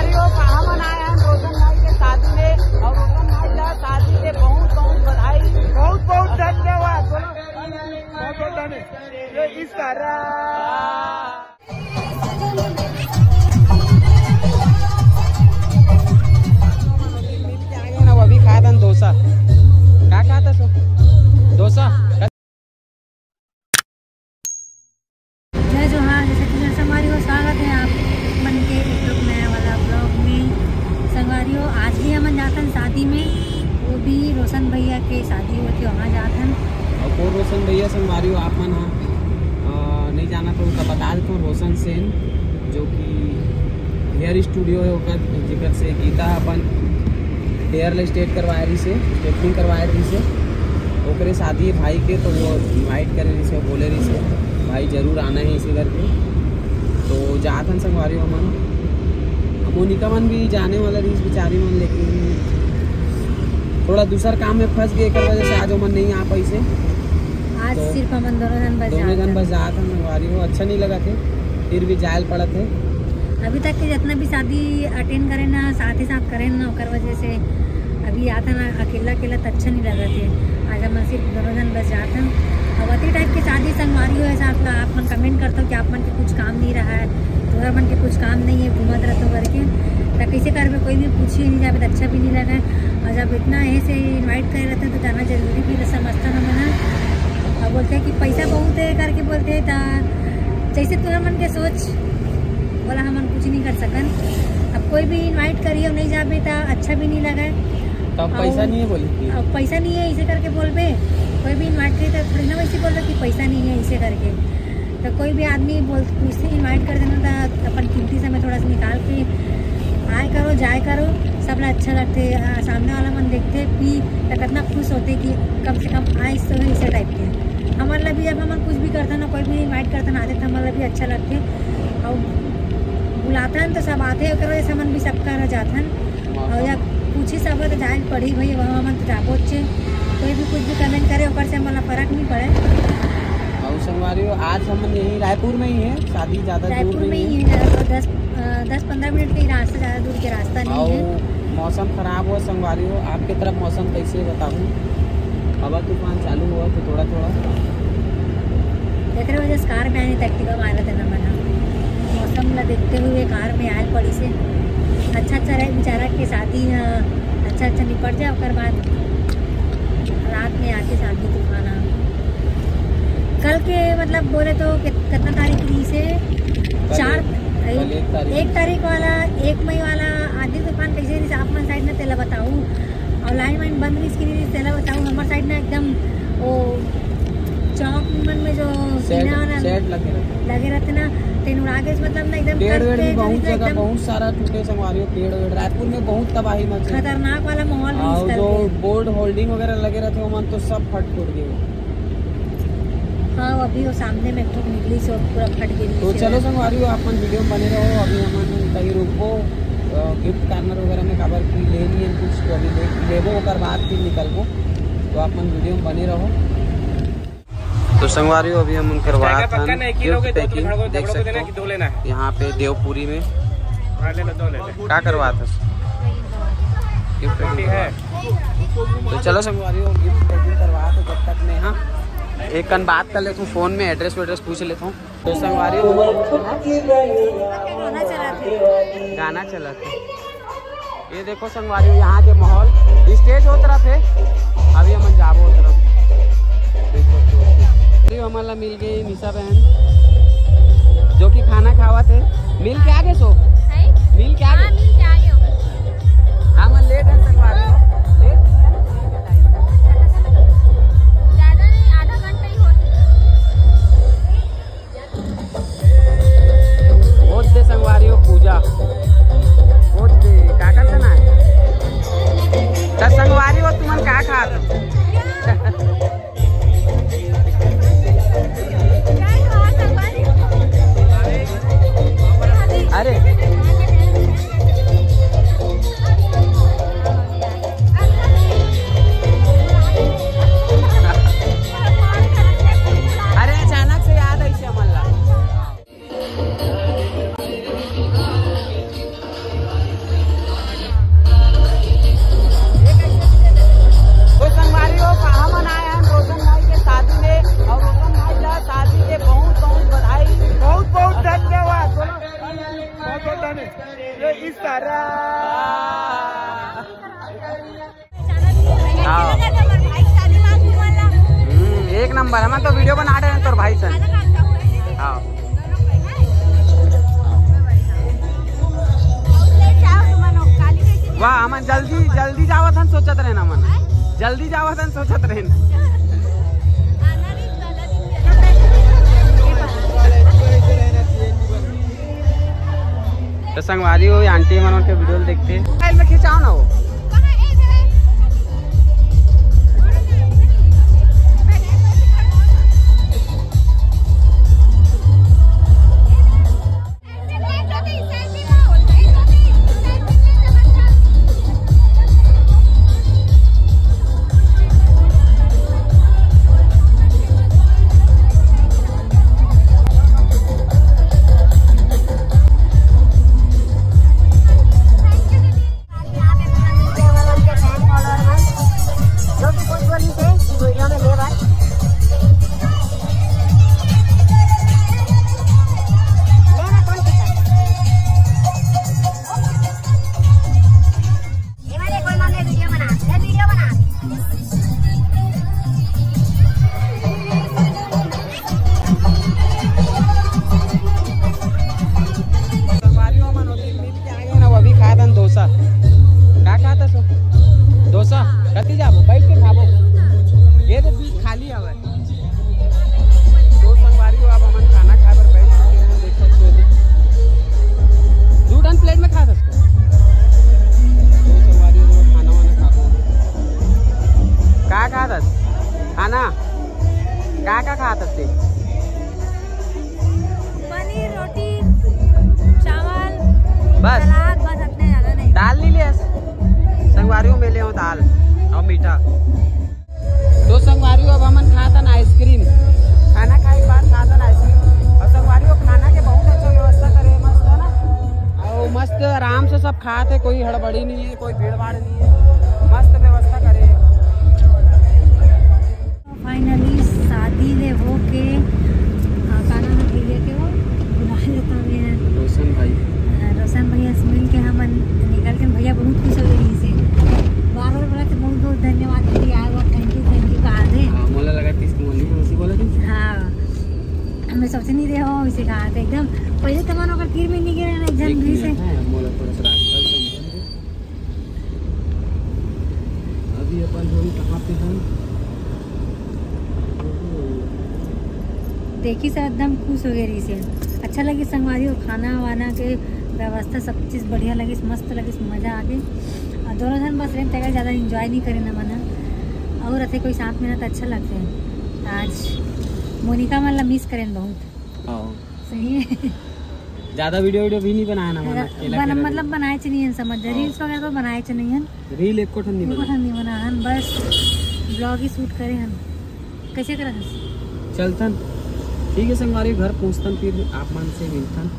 संगवारियों कहाँ मनाए हैं रोशन भाई के शादी में, और रोशन भाई का शादी में बहुत बहुत बधाई, बहुत बहुत धन्यवाद। ये इस तरह अभी खाया था डोसा, क्या खाया था सो डोसा। जय जोहार, जैसे कि संगवारियों स्वागत है आप मन के एक नया वाला ब्लॉग में। संगवारियों आज भी हम जातन शादी में, वो भी रोशन भैया के शादी होती वहाँ जातन। और वो रोशन भैया संगवारियों आप मन नहीं जाना तो उनका बता देता हूँ। रोशन सेन जो कि हेयर स्टूडियो है ओकर जिक्र से गीता अपन हेयर स्ट्रेट करवाए रही से, स्ट्रेटनिंग करवाए रही से, ओकरे शादी है भाई के, तो वो इन्वाइट करे रही से, बोले रही से भाई जरूर आना है इसी करके। तो जातन संगवारी मन मोनिका मन भी जाने वाला रही बेचारी मन, लेकिन थोड़ा दूसर काम में फंस गए कर वजह से आज मन नहीं आ पाई से। आज तो सिर्फ हम दोनों जन बस जात हैं संगवारी हो, अच्छा नहीं लगा थे, फिर भी जायल पड़ा थे। अभी तक के जितना भी शादी अटेंड करें ना साथ ही साथ करें ना, ओकर वजह से अभी आता ना अकेला अकेला तो अच्छा नहीं लगा थे। आज हम सिर्फ दोनों जन बस जाते हैं। और वही टाइप की शादी संगवारी हो ऐसा आप मन कमेंट करते हो कि आप मन के कुछ काम नहीं रहा है, तुम्हारा मन के कुछ काम नहीं है, घूमत रहते हो करके, तो कैसे कर में कोई भी पूछी नहीं जाए तो अच्छा भी नहीं लगा। और जब इतना ऐसे इन्वाइट कर रहते हैं तो जाना जरूरी भी समझता ना मैंने। और बोलते हैं कि पैसा बहुत है करके बोलते हैं, तो जैसे तुम्हारा मन के सोच बोला हम कुछ नहीं कर सकन। अब कोई भी इनवाइट करिए नहीं जाबे तो अच्छा भी नहीं लगा। तब पैसा नहीं है बोली, अब पैसा नहीं है इसे करके बोलबे, कोई भी इनवाइट करिए तो थोड़ी ना वैसे बोल कि पैसा नहीं है इसे करके। तो कोई भी आदमी पूछते इनवाइट कर देना तो अपन कीमती समय थोड़ा सा निकाल के आए करो जाए करो, सब लोग अच्छा लगते। सामने वाला मन देखते भी तो कितना खुश होते कि कम से कम आए इस इसे टाइप के। हमारे लिए भी जब हम कुछ भी करते ना, कोई भी इन्वाइट करते ना आते तो हमारे भी अच्छा लगते। और बुलाथन तो सब आते करो ऐसा मन भी सबका रह जाथन। और जब पूछी सब तो जाए पढ़ी भाई वहाँ मन तो जाबो अच्छे, कोई भी कुछ भी कमेंट करे ऊपर से हमारा फर्क नहीं पड़े। और संगवारी आज हम यहीं रायपुर में ही है शादी, ज़्यादा रायपुर में ही है, 10-15 मिनट के रास्ता, ज़्यादा दूर के रास्ता नहीं है। मौसम खराब हुआ संगवारी हो, आपकी तरफ मौसम कैसे बताऊँ? हवा तूफान चालू हुआ तो थोड़ा थोड़ा देख रहे वजह से कार में आने एक्टिवा मारा था ना मना, मौसम ला देखते हुए कार में आयल पड़ी से अच्छा रहे बेचारा के शादी अच्छा निपट जाए। और बाद रात में आके शादी तूफान कल के मतलब बोले तो कितना तारीख थी से 1 तारीख वाला 1 मई वाला आधी तूफान कैसे रही आप मन साइड में तेला बताऊँ। और लाइन वाइन बंद रही इसकी तेला बताऊँ हमारे साइड में एकदम वो चौक में जो लगे रहते ना तेन उड़ागे मतलब ना एकदम बहुत जगह बहुत सारा टूटे संगवारियों पेड़ वेड़। रायपुर में बहुत तबाही मची, खतरनाक वाला माहौल। जो बोर्ड होल्डिंग वगैरह लगे रहते हो मन तो सब फट फूट गए। हाँ अभी वो सामने में खूब निकली से पूरा फट गई। तो चलो संगवारियों आप मन वीडियो में बने रहो। अभी हम कहीं रुको गिफ्ट कार्नर वगैरह में काबर की ले लिए कुछ तो अभी लेबो ओकर बाद फिर निकलबो, तो आप मन वीडियो में बने रहो। तो संगवारियों अभी हम करवा देख सकते हो यहाँ पे देवपुरी में क्या करवा था गिफ्ट है। तो चलो संगवारियों गिफ्ट पैकिंग करवा तो जब तक मैं हाँ एक कन बात कर लेता हूँ फोन में, एड्रेस वेड्रेस पूछ लेता हूँ। तो संगवारियों गाना चला था, ये देखो संगवारियों यहाँ के माहौल, स्टेज हो तरफ है, अभी हम जाबो तरफ हमारा मिल गई निशा बहन जो कि खाना खावा थे। मिल के आगे सो मिल के आगे हम लेट है संगवारी लेट ज्यादा नहीं, आधा घंटा ही होते संगवारी हो पूजा होते काका से ना संगवारी हो तुमन का खा अरे इस तरह एक नंबर है। मैं तो वीडियो बना रहे हैं तोर भाई सन। हाँ वाह हम जल्दी जावत हन सोचत रहे ना मन जल्दी जावत हन सोचत रहे। तो संगवारी हो आंटी मन के वीडियो देखते मोबाइल में खिंचाओ ना वो डोसा कति जाबो बैठ के खाबो ये तो बीच खाली हवे। दो संगवारी अब हमन खाना खाए बर बैठ चुके हैं देख सकते हो 2 प्लेट में खा सकते दो संगवारी जो खाना वाना खाबो का खा दस खाना का खा सकते पनीर रोटी चावल बस सलाद बस इतने ज्यादा नहीं। दाल नहीं ले संगवारियों में ले आओ दाल और मीठा। दो संगवारियों अब हमन खाता ना आइसक्रीम खाना खाए के बाद खाता ना आइसक्रीम और संगवारियों खाना के बहुत अच्छा व्यवस्था करे मस्त है ना और मस्त आराम से सब खाते कोई हड़बड़ी नहीं है कोई भीड़ भाड़ नहीं है मस्त व्यवस्था करे। फाइनली शादी ले हो के खाना में भैया के वो बुला लेता है रोशन भैया से मिल के हम निकल के भैया बहुत खुश हो गई से बार बोला तो बहुत बहुत धन्यवाद दीदी आए वो थैंक यू कहा थे। मोला लगा बोला थी हाँ हमें सबसे नहीं रहे हो इसे कहा थे एकदम पहले तो मन कीर में नहीं गिरे एक जन भी से मोला थोड़ा सा अभी अपन लोग कहाँ पे हैं देखी से एकदम खुश हो गई से अच्छा लगी संगवारी और खाना वाना के व्यवस्था सब चीज़ बढ़िया लगी मस्त लगी मज़ा आ गई और दोनों जन बस रहे तक ज़्यादा इंजॉय नहीं करे ना मना और अथे कोई साथ में ना तो अच्छा लगते हैं। आज मोनिका मतलब मिस करें बहुत सही है ज़्यादा वीडियो भी नहीं बनाया ना मतलब बनाए च नहीं समझ रील्स वगैरह तो बनाए च नहीं है रील एक कोठन नहीं बना बस ब्लॉग ही शूट करे हम कैसे करा चलतन ठीक है संगवारी घर पहुँचतन फिर आप मन से मिलतन।